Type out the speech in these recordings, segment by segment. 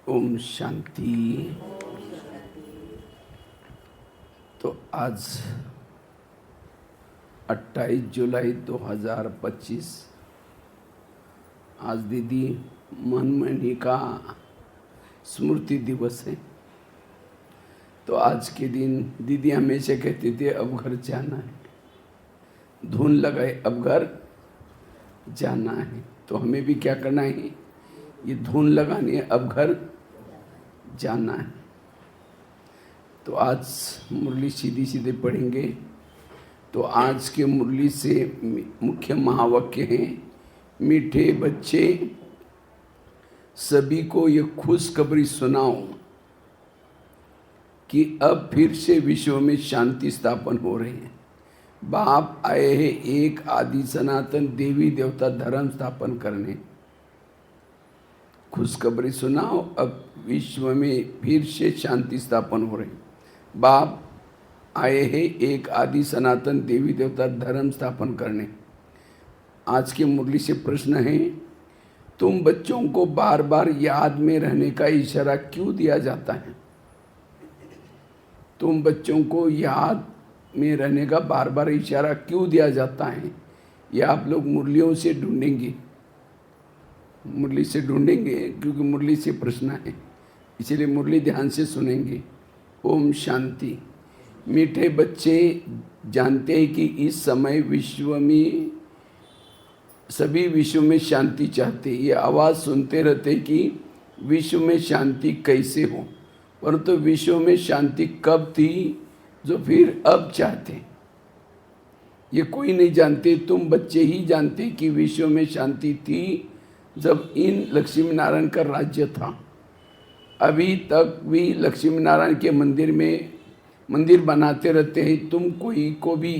ओम शांति। तो आज 28 जुलाई 2025 आज दीदी मनमणि का स्मृति दिवस है। तो आज के दिन दीदी हमेशा कहती थी अब घर जाना है, धुन लगाए अब घर जाना है। तो हमें भी क्या करना है, ये धुन लगानी है, अब घर जाना है। तो आज मुरली सीधी सीधे पढ़ेंगे। तो आज के मुरली से मुख्य महावाक्य हैं, मीठे बच्चे सभी को ये खुशखबरी सुनाओ कि अब फिर से विश्व में शांति स्थापन हो रही है। बाप आए हैं एक आदि सनातन देवी देवता धर्म स्थापन करने। खुशखबरी सुनाओ, अब विश्व में फिर से शांति स्थापन हो रही। बाप आए हैं एक आदि सनातन देवी देवता धर्म स्थापन करने। आज की मुरली से प्रश्न है, तुम बच्चों को बार बार याद में रहने का इशारा क्यों दिया जाता है? तुम बच्चों को याद में रहने का बार बार इशारा क्यों दिया जाता है? ये आप लोग मुरलियों से ढूंढेंगे, मुरली से ढूंढेंगे, क्योंकि मुरली से प्रश्न है, इसलिए मुरली ध्यान से सुनेंगे। ओम शांति। मीठे बच्चे जानते हैं कि इस समय विश्व में सभी विश्व में शांति चाहते। ये आवाज़ सुनते रहते कि विश्व में शांति कैसे हो, परंतु विश्व में शांति कब थी जो फिर अब चाहते? ये कोई नहीं जानते, तुम बच्चे ही जानते कि विश्व में शांति थी जब इन लक्ष्मी नारायण का राज्य था। अभी तक भी लक्ष्मी नारायण के मंदिर बनाते रहते हैं। तुम कोई को भी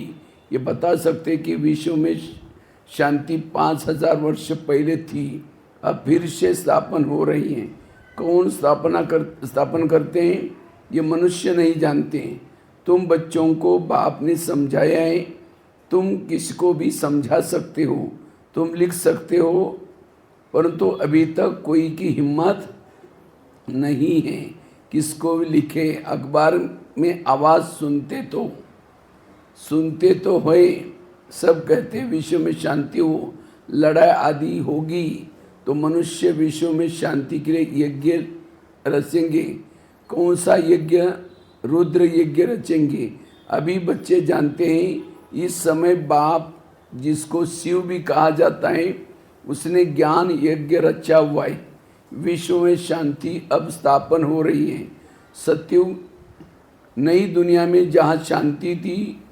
ये बता सकते कि विश्व में शांति 5000 वर्ष पहले थी, अब फिर से स्थापन हो रही है। कौन स्थापन करते हैं, ये मनुष्य नहीं जानते। तुम बच्चों को बाप ने समझाया है, तुम किसको भी समझा सकते हो, तुम लिख सकते हो, परंतु अभी तक कोई की हिम्मत नहीं है किसको भी लिखे। अखबार में आवाज़ सुनते तो होए, सब कहते विश्व में शांति हो, लड़ाई आदि होगी तो मनुष्य विश्व में शांति के लिए यज्ञ रचेंगे। कौन सा यज्ञ? रुद्र यज्ञ रचेंगे। अभी बच्चे जानते हैं इस समय बाप, जिसको शिव भी कहा जाता है, उसने ज्ञान यज्ञ रचा हुआ है। विश्व में शांति अब स्थापन हो रही है। सत्युग नई दुनिया में जहाँ शांति थी,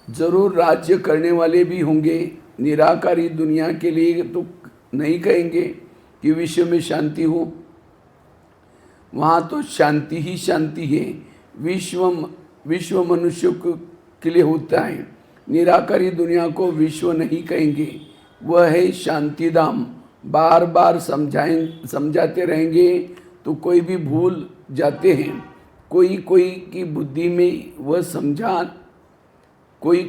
जरूर राज्य करने वाले भी होंगे। निराकारी दुनिया के लिए तो नहीं कहेंगे कि विश्व में शांति हो, वहाँ तो शांति ही शांति है। विश्व मनुष्य के लिए होता है। निराकारी दुनिया को विश्व नहीं कहेंगे, वह है शांतिधाम। बार बार समझाते रहेंगे तो कोई भी भूल जाते हैं। कोई की बुद्धि में वह समझा, कोई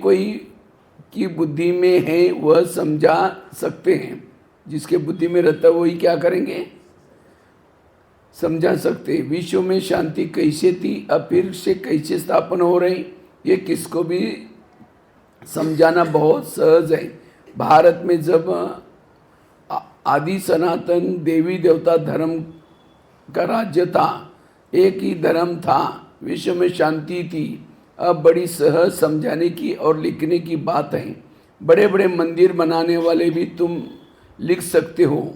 की बुद्धि में है वह समझा सकते हैं। जिसके बुद्धि में रहता है वही क्या करेंगे, समझा सकते। विश्व में शांति कैसे थी, अब फिर से कैसे स्थापन हो रही, ये किसको भी समझाना बहुत सहज है। भारत में जब आदि सनातन देवी देवता धर्म का राज्य था, एक ही धर्म था, विश्व में शांति थी। अब बड़ी सहज समझाने की और लिखने की बात है। बड़े बड़े मंदिर बनाने वाले भी तुम लिख सकते हो।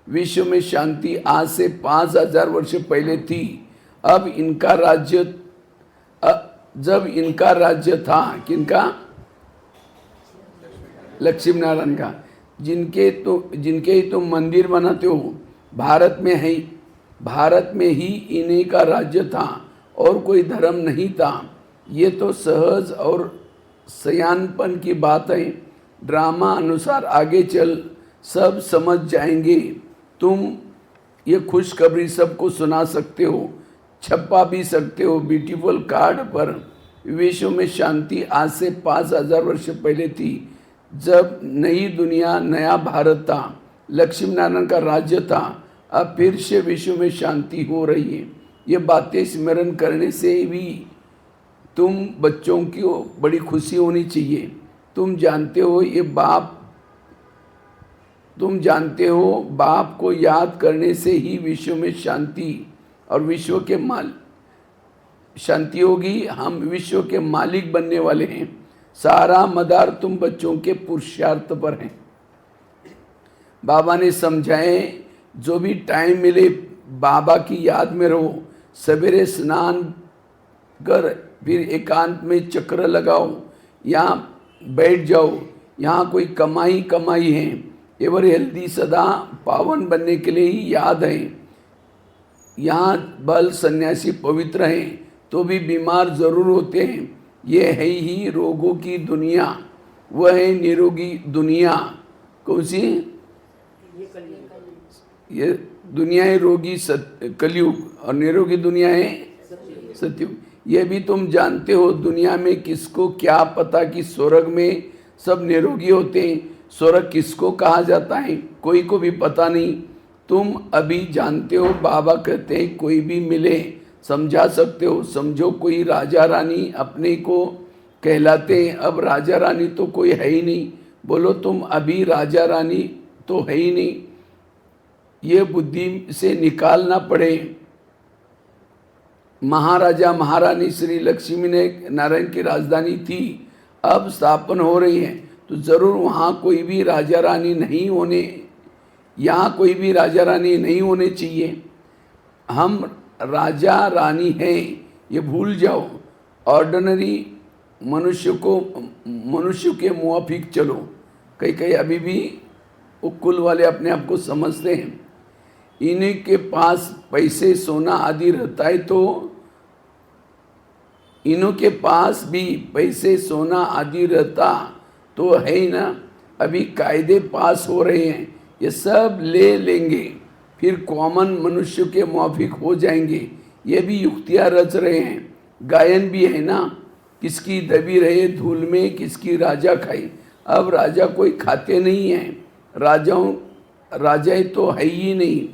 विश्व में शांति आज से 5000 वर्ष पहले थी। अब इनका राज्य, जब इनका राज्य था, किनका? लक्ष्मी नारायण का। जिनके ही तुम मंदिर बनाते हो। भारत में ही इन्हीं का राज्य था और कोई धर्म नहीं था। ये तो सहज और सयानपन की बात है। ड्रामा अनुसार आगे चल सब समझ जाएंगे। तुम ये खुशखबरी सबको सुना सकते हो, छपा भी सकते हो ब्यूटीफुल कार्ड पर। विश्व में शांति आज से 5000 वर्ष पहले थी, जब नई दुनिया, नया भारत था, लक्ष्मी नारायण का राज्य था। अब फिर से विश्व में शांति हो रही है। ये बातें स्मरण करने से भी तुम बच्चों की बड़ी खुशी होनी चाहिए। तुम जानते हो बाप को याद करने से ही विश्व में शांति और विश्व के शांति होगी। हम विश्व के मालिक बनने वाले हैं। सारा मदार तुम बच्चों के पुरुषार्थ पर है। बाबा ने समझाए, जो भी टाइम मिले बाबा की याद में रहो। सवेरे स्नान कर फिर एकांत में चक्र लगाओ, यहाँ बैठ जाओ। यहाँ कोई कमाई है। एवर हेल्दी सदा पावन बनने के लिए ही याद है। यहाँ बल सन्यासी पवित्र हैं तो भी बीमार जरूर होते हैं। ये है ही रोगों की दुनिया, वह है निरोगी दुनिया। कौन सी? ये दुनिया है रोगी कलयुग और निरोगी दुनिया है सतयुग। ये भी तुम जानते हो। दुनिया में किसको क्या पता कि स्वर्ग में सब निरोगी होते हैं। स्वर्ग किसको कहा जाता है कोई को भी पता नहीं। तुम अभी जानते हो। बाबा कहते हैं कोई भी मिले समझा सकते हो। समझो कोई राजा रानी अपने को कहलाते हैं। अब राजा रानी तो कोई है ही नहीं। बोलो तुम अभी राजा रानी तो है ही नहीं। ये बुद्धि से निकालना पड़े। महाराजा महारानी श्री लक्ष्मी नारायण की राजधानी थी, अब स्थापन हो रही है तो जरूर वहाँ कोई भी राजा रानी नहीं होने, यहाँ कोई भी राजा रानी नहीं होने चाहिए। हम राजा रानी हैं ये भूल जाओ। ऑर्डिनरी मनुष्य के मुआफिक चलो। कई अभी भी कुल वाले अपने आप को समझते हैं। इन्हीं के पास पैसे सोना आदि रहता है तो इन्हों के पास भी पैसे सोना आदि रहता तो है ही ना। अभी कायदे पास हो रहे हैं, ये सब ले लेंगे फिर कॉमन मनुष्य के मुआफिक हो जाएंगे। ये भी युक्तियाँ रच रहे हैं। गायन भी है ना, किसकी दबी रहे धूल में किसकी राजा खाई। अब राजा कोई खाते नहीं हैं। राजा तो है ही नहीं।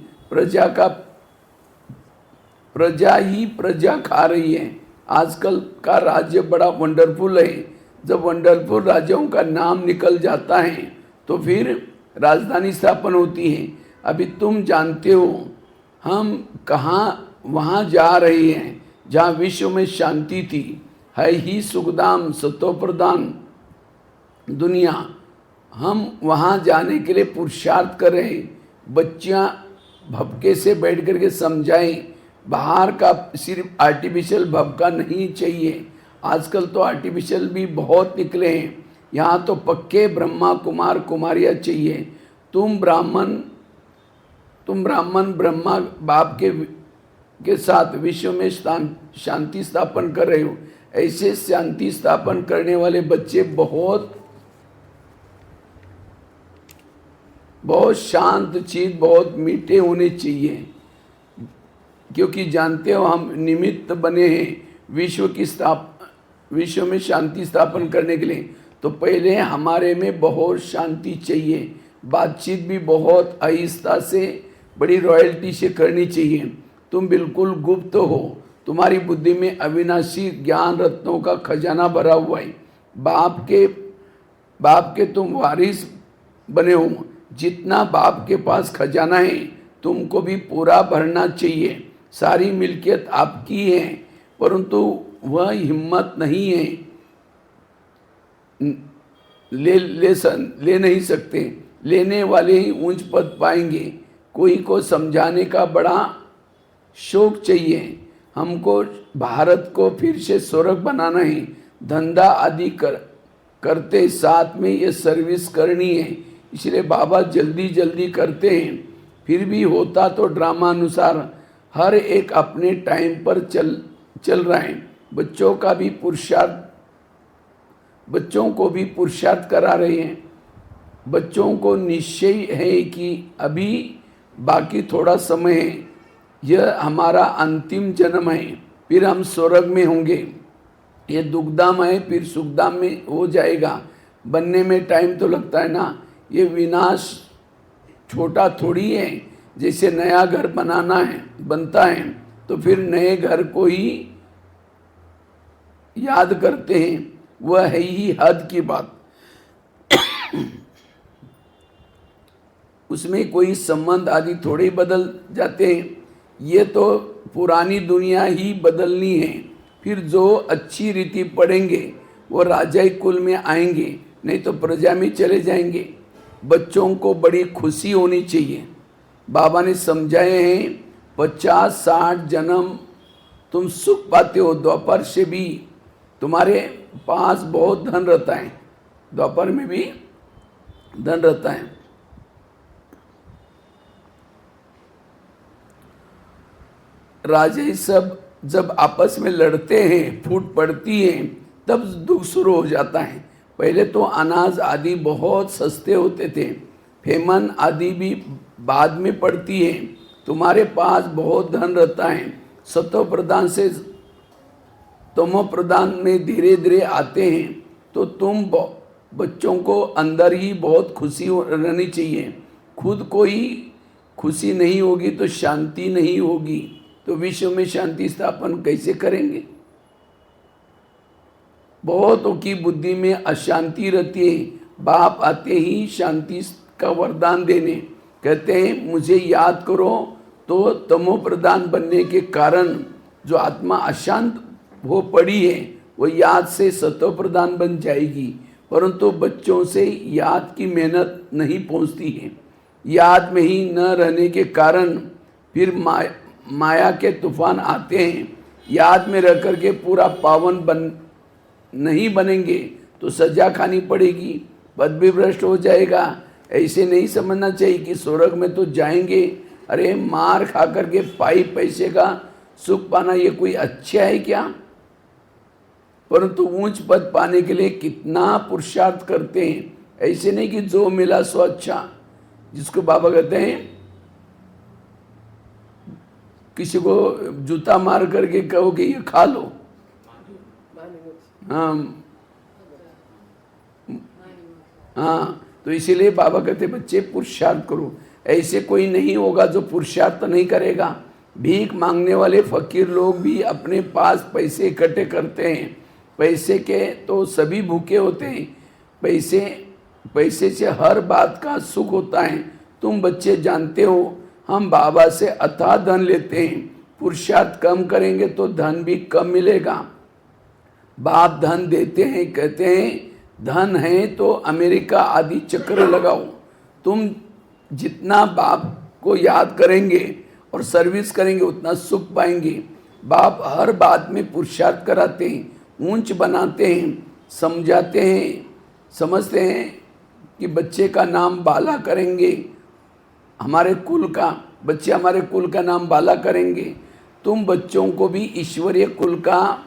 प्रजा ही प्रजा खा रही है। आजकल का राज्य बड़ा वंडरफुल है। जब वंडरफुल राजाओं का नाम निकल जाता है तो फिर राजधानी स्थापन होती है। अभी तुम जानते हो हम कहाँ वहाँ जा रहे हैं जहाँ विश्व में शांति थी। है ही सुखधाम सतोप्रधान दुनिया। हम वहाँ जाने के लिए पुरुषार्थ कर रहे हैं। बच्चियाँ भपके से बैठ कर के समझाएं। बाहर का सिर्फ आर्टिफिशियल भपका नहीं चाहिए। आजकल तो आर्टिफिशियल भी बहुत निकले हैं। यहाँ तो पक्के ब्रह्मा कुमार कुमारियाँ चाहिए। तुम ब्राह्मण ब्रह्मा बाप के साथ विश्व में शांति स्थापन कर रहे हो। ऐसे शांति स्थापन करने वाले बच्चे बहुत शांत चित बहुत मीठे होने चाहिए। क्योंकि जानते हो हम निमित्त बने हैं विश्व में शांति स्थापन करने के लिए। तो पहले हमारे में बहुत शांति चाहिए। बातचीत भी बहुत आहिस्ता से बड़ी रॉयल्टी से करनी चाहिए। तुम बिल्कुल गुप्त हो। तुम्हारी बुद्धि में अविनाशी ज्ञान रत्नों का खजाना भरा हुआ है। बाप के तुम वारिस बने हो। जितना बाप के पास खजाना है तुमको भी पूरा भरना चाहिए। सारी मिल्कियत आपकी है परंतु वह हिम्मत नहीं है। ले नहीं सकते। लेने वाले ही ऊंच पद पाएंगे। कोई को समझाने का बड़ा शौक चाहिए। हमको भारत को फिर से स्वर्ग बनाना है। धंधा आदि करते साथ में ये सर्विस करनी है। इसलिए बाबा जल्दी करते हैं। फिर भी होता तो ड्रामा अनुसार हर एक अपने टाइम पर चल रहा है। बच्चों को भी पुरुषार्थ करा रहे हैं। बच्चों को निश्चय है कि अभी बाकी थोड़ा समय है। यह हमारा अंतिम जन्म है, फिर हम स्वर्ग में होंगे। ये दुखधाम है फिर सुखधाम में हो जाएगा। बनने में टाइम तो लगता है ना। ये विनाश छोटा थोड़ी है। जैसे नया घर बनता है तो फिर नए घर को ही याद करते हैं, वह है ही हद की बात। उसमें कोई संबंध आदि थोड़े ही बदल जाते हैं। ये तो पुरानी दुनिया ही बदलनी है। फिर जो अच्छी रीति पढ़ेंगे वो राजाई कुल में आएंगे, नहीं तो प्रजा में चले जाएंगे। बच्चों को बड़ी खुशी होनी चाहिए। बाबा ने समझाए हैं 50-60 जन्म तुम सुख पाते हो, द्वापर से भी तुम्हारे पास बहुत धन रहता है, द्वापर में भी धन रहता है। राजे सब जब आपस में लड़ते हैं, फूट पड़ती है, तब दुख शुरू हो जाता है। पहले तो अनाज आदि बहुत सस्ते होते थे, फेमन आदि भी बाद में पड़ती है। तुम्हारे पास बहुत धन रहता है, सतो प्रदान से तमो प्रदान में धीरे धीरे आते हैं, तो तुम बच्चों को अंदर ही बहुत खुशी रहनी चाहिए। खुद को ही खुशी नहीं होगी तो शांति नहीं होगी, तो विश्व में शांति स्थापन कैसे करेंगे? बहुतों की बुद्धि में अशांति रहती है। बाप आते ही शांति का वरदान देने, कहते हैं मुझे याद करो, तो तमो प्रदान बनने के कारण जो आत्मा अशांत हो पड़ी है वो याद से सतो प्रदान बन जाएगी। परंतु बच्चों से याद की मेहनत नहीं पहुंचती है। याद में ही न रहने के कारण फिर माया के तूफान आते हैं। याद में रह करके पूरा पावन नहीं बनेंगे तो सजा खानी पड़ेगी, पद भी भ्रष्ट हो जाएगा। ऐसे नहीं समझना चाहिए कि स्वर्ग में तो जाएंगे, अरे मार खा करके पैसे का सुख पाना ये कोई अच्छा है क्या? परंतु ऊंच पद पाने के लिए कितना पुरुषार्थ करते हैं। ऐसे नहीं कि जो मिला सो अच्छा, जिसको बाबा कहते हैं किसी को जूता मार करके कहो कि ये खा लो, हाँ, तो इसीलिए बाबा कहते बच्चे पुरुषार्थ करो। ऐसे कोई नहीं होगा जो पुरुषार्थ नहीं करेगा। भीख मांगने वाले फकीर लोग भी अपने पास पैसे इकट्ठे करते हैं। पैसे के तो सभी भूखे होते हैं, पैसे से हर बात का सुख होता है। तुम बच्चे जानते हो हम बाबा से अथाह धन लेते हैं, पुरुषार्थ कम करेंगे तो धन भी कम मिलेगा। बाप धन देते हैं, कहते हैं धन है तो अमेरिका आदि चक्र लगाओ। तुम जितना बाप को याद करेंगे और सर्विस करेंगे उतना सुख पाएंगे। बाप हर बात में पुरुषार्थ कराते हैं, ऊंच बनाते हैं, समझाते हैं, समझते हैं कि बच्चे का नाम बाला करेंगे, हमारे कुल का बच्चे हमारे कुल का नाम बाला करेंगे। तुम बच्चों को भी ईश्वरीय कुल का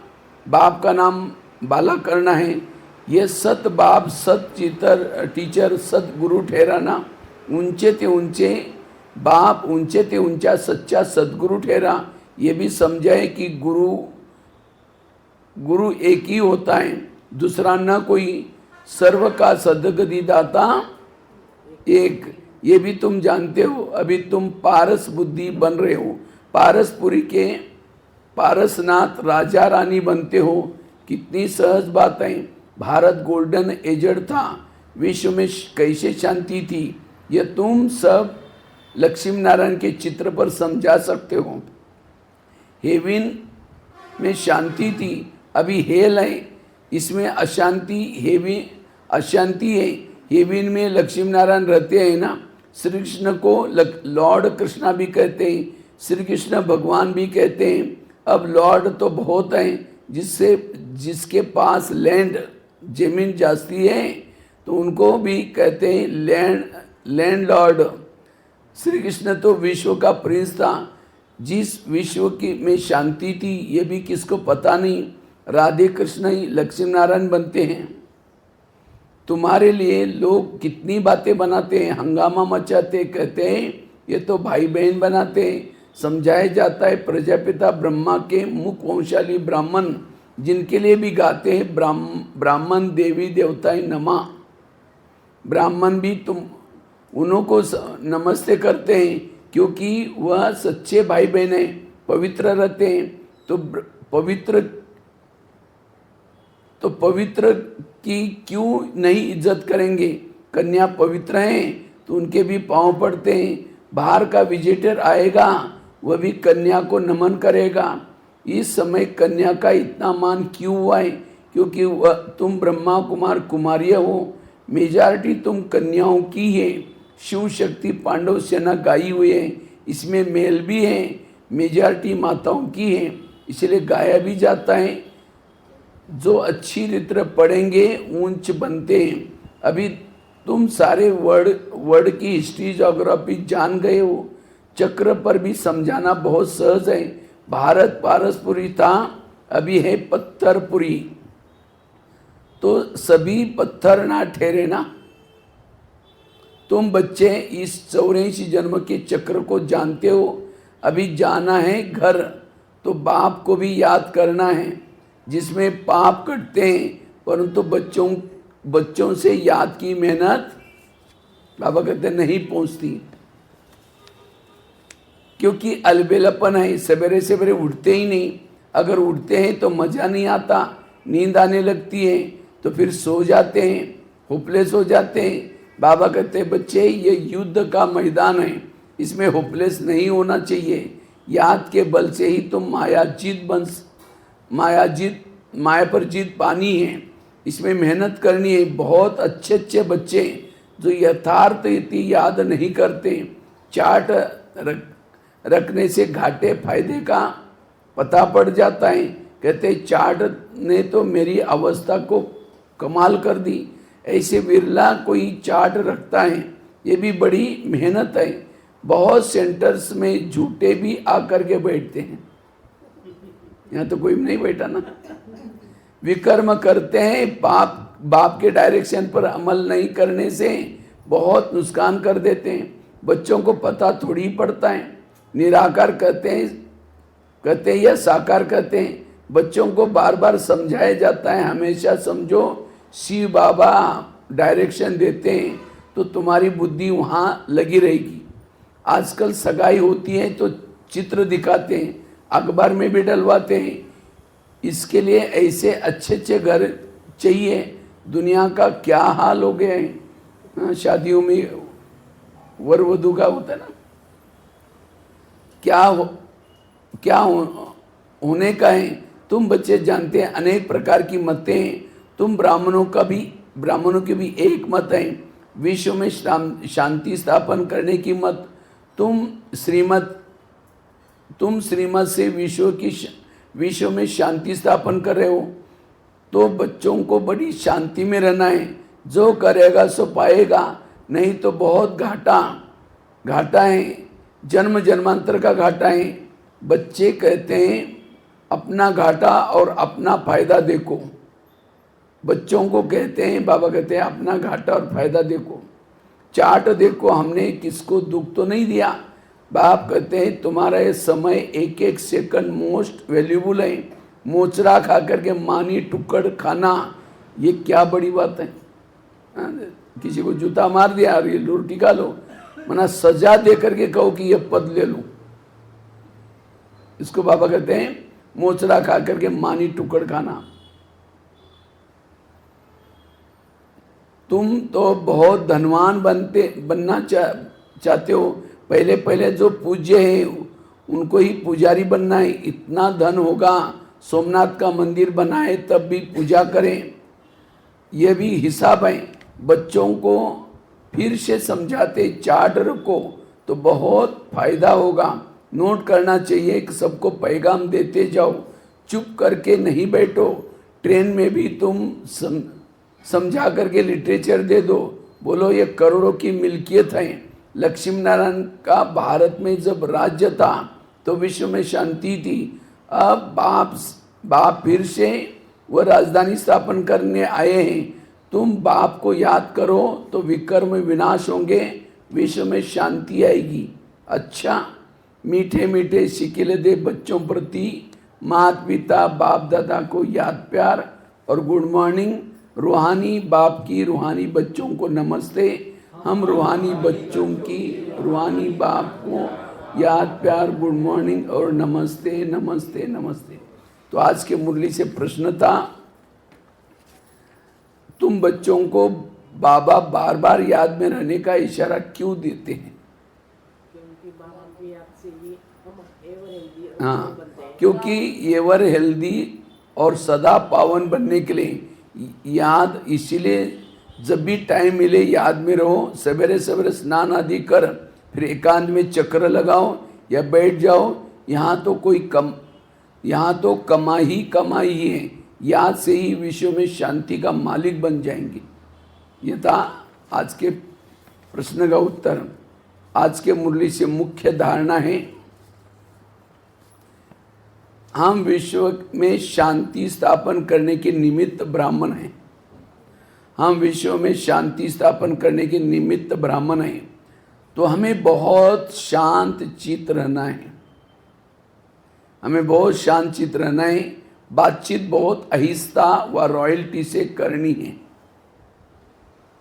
बाप का नाम बाला करना है। ये सत बाप, सत टीचर, सत गुरु ठहराना। ऊंचे ते ऊंचे बाप, ऊंचे ते ऊंचा सच्चा सदगुरु ठहरा। ये भी समझाए कि गुरु एक ही होता है, दूसरा न कोई। सर्व का सदगति दाता एक, ये भी तुम जानते हो। अभी तुम पारस बुद्धि बन रहे हो, पारसपुरी के पारसनाथ राजा रानी बनते हो। कितनी सहज बात है। भारत गोल्डन एजड था, विश्व में कैसे शांति थी, यह तुम सब लक्ष्मी नारायण के चित्र पर समझा सकते हो। हेवन में शांति थी, अभी हेल है, इसमें अशांति। हेवन अशांति है, हेवन में लक्ष्मी नारायण रहते हैं ना। श्री कृष्ण को लॉर्ड कृष्णा भी कहते हैं, श्री कृष्ण भगवान भी कहते हैं। अब लॉर्ड तो बहुत हैं, जिसके पास लैंड जमीन जास्ती है तो उनको भी कहते हैं लैंड लॉर्ड। श्री कृष्ण तो विश्व का प्रिंस था। जिस विश्व की में शांति थी ये भी किसको पता नहीं। राधे कृष्ण ही लक्ष्मी नारायण बनते हैं। तुम्हारे लिए लोग कितनी बातें बनाते हैं, हंगामा मचाते, कहते हैं ये तो भाई बहन बनाते हैं। समझाया जाता है प्रजापिता ब्रह्मा के मुख वंशाली ब्राह्मण, जिनके लिए भी गाते हैं ब्राह्मण देवी देवताएं नमा। ब्राह्मण भी तुम उन्हों को नमस्ते करते हैं। क्योंकि वह सच्चे भाई बहन हैं, पवित्र रहते हैं। तो पवित्र की क्यों नहीं इज्जत करेंगे? कन्या पवित्र हैं तो उनके भी पांव पड़ते हैं। बाहर का विजिटर आएगा वह भी कन्या को नमन करेगा। इस समय कन्या का इतना मान क्यों हुआ है? क्योंकि वह तुम ब्रह्मा कुमार कुमारियाँ हो, मेजॉरिटी तुम कन्याओं की है। शिव शक्ति पांडव सेना गाई हुई है, इसमें मेल भी है, मेजॉरिटी माताओं की है, इसलिए गाया भी जाता है। जो अच्छी रीत पढ़ेंगे ऊंच बनते हैं। अभी तुम सारे वर्ड की हिस्ट्री ज्योग्राफी जान गए हो। चक्र पर भी समझाना बहुत सहज है। भारत पारसपुरी था, अभी है पत्थरपुरी। तो सभी पत्थर ना ठहरे ना। तुम बच्चे इस 84 जन्म के चक्र को जानते हो। अभी जाना है घर, तो बाप को भी याद करना है, जिसमें पाप कटते हैं, परंतु बच्चों से याद की मेहनत बाबा कहते नहीं पहुंचती, क्योंकि अलबेलापन है। सवेरे सवेरे उठते ही नहीं। अगर उठते हैं तो मज़ा नहीं आता, नींद आने लगती है, तो फिर सो जाते हैं, होपलेस हो जाते हैं। बाबा कहते बच्चे ये युद्ध का मैदान है, इसमें होपलेस नहीं होना चाहिए। याद के बल से ही तुम माया पर जीत पानी है, इसमें मेहनत करनी है। बहुत अच्छे अच्छे बच्चे जो यथार्थ याद नहीं करते, चार्ट रखने से घाटे फायदे का पता पड़ जाता है। कहते चार्ट ने तो मेरी अवस्था को कमाल कर दी। ऐसे विरला कोई चार्ट रखता है, ये भी बड़ी मेहनत है। बहुत सेंटर्स में झूठे भी आकर के बैठते हैं, यहाँ तो कोई नहीं बैठा ना। विकर्म करते हैं, बाप के डायरेक्शन पर अमल नहीं करने से बहुत नुकसान कर देते हैं। बच्चों को पता थोड़ी पड़ता है। निराकार कहते हैं या साकार कहते हैं। बच्चों को बार बार समझाया जाता है, हमेशा समझो शिव बाबा डायरेक्शन देते हैं तो तुम्हारी बुद्धि वहाँ लगी रहेगी। आजकल सगाई होती है तो चित्र दिखाते हैं, अखबार में भी डलवाते हैं। इसके लिए ऐसे अच्छे अच्छे घर चाहिए। दुनिया का क्या हाल हो गया है, शादियों में वर वधू का होता है ना, क्या होने का है। तुम बच्चे जानते हैं अनेक प्रकार की मतें हैं। तुम ब्राह्मणों की भी एक मत है, विश्व में शांति स्थापन करने की मत। तुम श्रीमत से विश्व में शांति स्थापन कर रहे हो। तो बच्चों को बड़ी शांति में रहना है। जो करेगा सो पाएगा, नहीं तो बहुत घाटा है, जन्म जन्मांतर का घाटा है। बच्चे कहते हैं अपना घाटा और अपना फायदा देखो। बच्चों को कहते हैं, बाबा कहते हैं अपना घाटा और फायदा देखो। चार्ट देखो, हमने किसको दुख तो नहीं दिया। बाप कहते हैं तुम्हारा ये समय एक एक सेकंड मोस्ट वैल्यूबल है। मोचरा खा करके मानी टुकड़ खाना, ये क्या बड़ी बात है। किसी को जूता मार दिया और ये रोटी खा लो, मना सजा दे करके कहो कि ये पद ले लो। इसको बाबा कहते हैं मोचरा खा करके मानी टुकड़ खाना। तुम तो बहुत धनवान बनना चाहते हो। पहले जो पूज्य हैं उनको ही पुजारी बनना है। इतना धन होगा, सोमनाथ का मंदिर बनाए तब भी पूजा करें, यह भी हिसाब है। बच्चों को फिर से समझाते, चार्ट रखो तो बहुत फायदा होगा। नोट करना चाहिए कि सबको पैगाम देते जाओ, चुप करके नहीं बैठो। ट्रेन में भी तुम समझा करके लिटरेचर दे दो, बोलो ये करोड़ों की मिल्कियत है। लक्ष्मी नारायण का भारत में जब राज्य था तो विश्व में शांति थी। अब बाप फिर से वह राजधानी स्थापन करने आए हैं। तुम बाप को याद करो तो विकर्म विनाश होंगे, विश्व में शांति आएगी। अच्छा, मीठे मीठे शिकिले दे बच्चों प्रति माता पिता बाप दादा को याद प्यार और गुड मॉर्निंग। रूहानी बाप की रूहानी बच्चों को नमस्ते। हम रूहानी बच्चों की रूहानी बाप को याद, प्यार, गुड मॉर्निंग और नमस्ते नमस्ते नमस्ते। तो आज के मुरली से प्रश्न था, तुम बच्चों को बाबा बार बार याद में रहने का इशारा क्यों देते हैं? क्योंकि बाबा की याद से ये हम एवर हेल्दी और हाँ, बनते हैं। क्योंकि एवर हेल्दी और सदा पावन बनने के लिए याद, इसीलिए जब भी टाइम मिले याद में रहो। सवेरे सवेरे स्नान आदि कर फिर एकांत में चक्र लगाओ या बैठ जाओ। यहाँ तो कमाई है। याद से ही विश्व में शांति का मालिक बन जाएंगे। ये था आज के प्रश्न का उत्तर। आज के मुरली से मुख्य धारणा है, हम विश्व में शांति स्थापन करने के निमित्त ब्राह्मण हैं। हम विश्व में शांति स्थापन करने के निमित्त ब्राह्मण हैं। तो हमें बहुत शांत चित्त रहना है। हमें बहुत शांत चित्त रहना है। बातचीत बहुत आहिस्ता व रॉयल्टी से करनी है।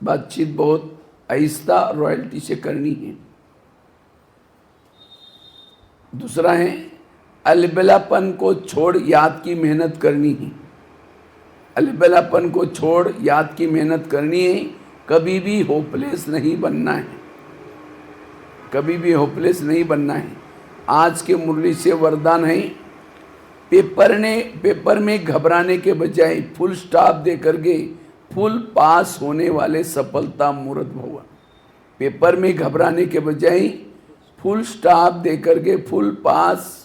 बातचीत बहुत आहिस्ता रॉयल्टी से करनी है। दूसरा है, अलबेलापन को छोड़ याद की मेहनत करनी है। अलबेलापन को छोड़ याद की मेहनत करनी है। कभी भी होपलेस नहीं बनना है। कभी भी होपलेस नहीं बनना है। आज के मुरली से वरदान है, पेपर में घबराने के बजाय फुल स्टॉप दे करके फुल पास होने वाले सफलता मूर्त भव। पेपर में घबराने के बजाय फुल स्टॉप दे करके फुल पास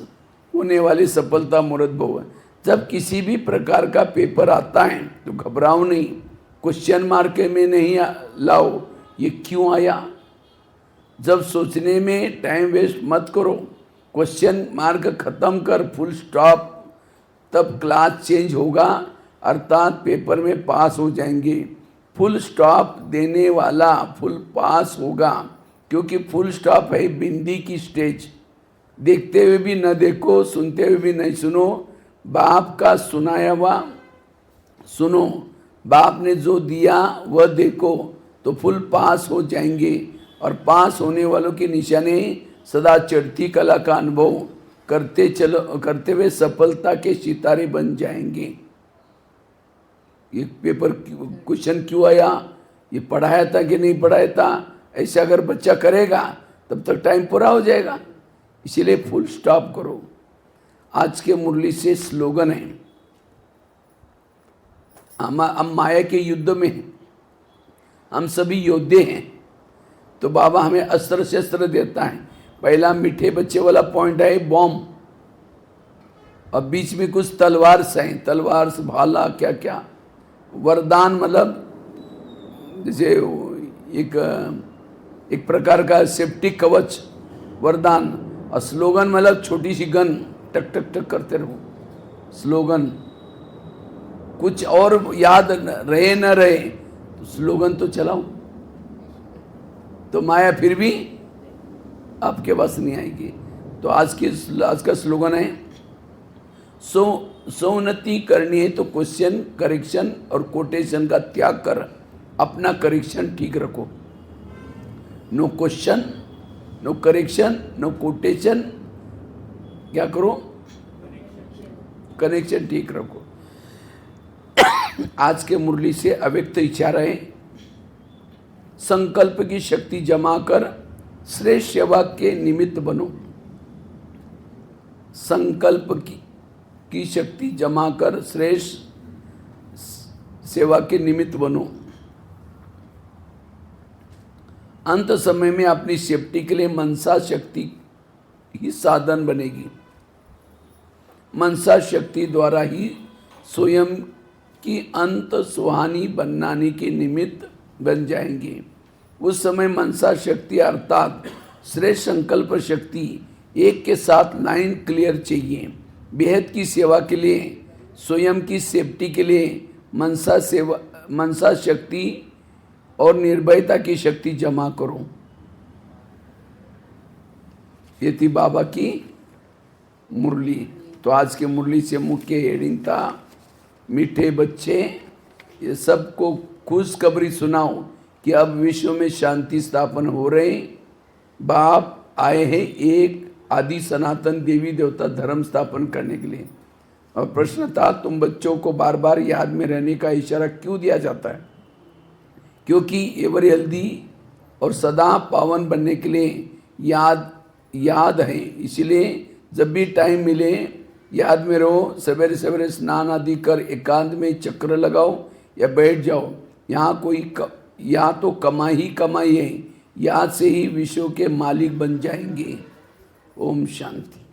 होने वाली सफलता मूर्त भव। जब किसी भी प्रकार का पेपर आता है तो घबराओ नहीं, क्वेश्चन मार्क में नहीं लाओ ये क्यों आया। जब सोचने में टाइम वेस्ट मत करो, क्वेश्चन मार्क खत्म कर फुल स्टॉप, तब क्लास चेंज होगा, अर्थात पेपर में पास हो जाएंगे। फुल स्टॉप देने वाला फुल पास होगा, क्योंकि फुल स्टॉप है बिंदी की स्टेज। देखते हुए भी न देखो, सुनते हुए भी नहीं सुनो, बाप का सुनाया हुआ सुनो। बाप ने जो दिया वह देखो, तो फुल पास हो जाएंगे। और पास होने वालों की निशानी सदा चढ़ती कला का अनुभव करते हुए सफलता के सितारे बन जाएंगे। ये पेपर क्वेश्चन क्यों आया, ये पढ़ाया था कि नहीं पढ़ाया था, ऐसा अगर बच्चा करेगा तब तक टाइम पूरा हो जाएगा। इसीलिए फुल स्टॉप करो। आज के मुरली से स्लोगन है, हम माया के युद्ध में हैं, हम सभी योद्धे हैं। तो बाबा हमें अस्त्र शस्त्र देता है। पहला मीठे बच्चे वाला पॉइंट है बॉम्ब, और बीच में कुछ तलवार से हैं, तलवार से भाला क्या क्या। वरदान मतलब जैसे एक प्रकार का सेफ्टी कवच वरदान। और स्लोगन मतलब छोटी सी गन, टक टक टक करते रहो। स्लोगन कुछ और याद रहे न रहे तो स्लोगन तो चलाओ, तो माया फिर भी आपके पास नहीं आएगी। तो आज का स्लोगन है, सोन्नति करनी है तो क्वेश्चन, करेक्शन और कोटेशन का त्याग कर अपना करेक्शन ठीक रखो। No question, no correction, no quotation, क्या करो? कनेक्शन ठीक रखो। आज के मुरली से अव्यक्त इशारा है, संकल्प की शक्ति जमा कर श्रेष्ठ सेवा के निमित्त बनो। संकल्प की शक्ति जमा कर श्रेष्ठ सेवा के निमित्त बनो। अंत समय में अपनी सेफ्टी के लिए मनसा शक्ति ही साधन बनेगी। मनसा शक्ति द्वारा ही स्वयं की अंत सुहानी बनाने के निमित्त बन जाएंगे। उस समय मनसा शक्ति अर्थात श्रेष्ठ संकल्प शक्ति एक के साथ लाइन क्लियर चाहिए। बेहद की सेवा के लिए, स्वयं की सेफ्टी के लिए मनसा शक्ति और निर्भयता की शक्ति जमा करो। ये थी बाबा की मुरली। तो आज के मुरली से मुख्य हेडिंग था, मीठे बच्चे ये सबको खुशखबरी सुनाओ, कि अब विश्व में शांति स्थापन हो रहे। बाप आए हैं एक आदि सनातन देवी देवता धर्म स्थापन करने के लिए। और प्रश्न था, तुम बच्चों को बार बार याद में रहने का इशारा क्यों दिया जाता है? क्योंकि एवर हेल्दी और सदा पावन बनने के लिए याद है। इसलिए जब भी टाइम मिले याद में रहो। सवेरे सवेरे स्नान आदि कर एकांत में चक्र लगाओ या बैठ जाओ। यहाँ या तो कमाई है, याद से ही विश्व के मालिक बन जाएंगे। ओम शांति।